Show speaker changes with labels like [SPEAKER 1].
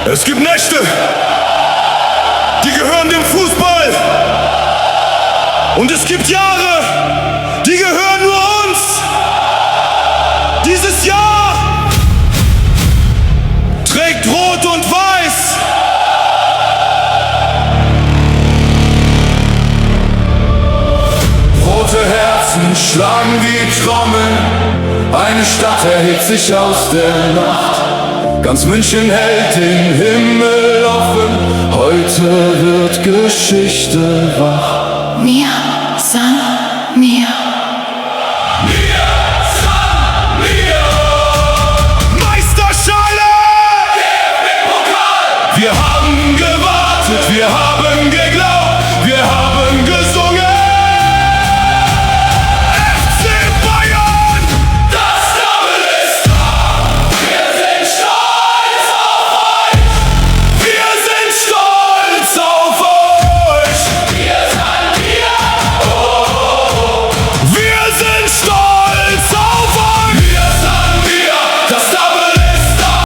[SPEAKER 1] Es gibt Nächte, die gehören dem Fußball. Und es gibt Jahre, die gehören nur uns. Dieses Jahr trägt Rot und Weiß. Rote Herzen schlagen wie Trommeln. Eine Stadt erhebt sich aus der Nacht. Ganz München hält den Himmel offen. Heute wird Geschichte wach.
[SPEAKER 2] Mir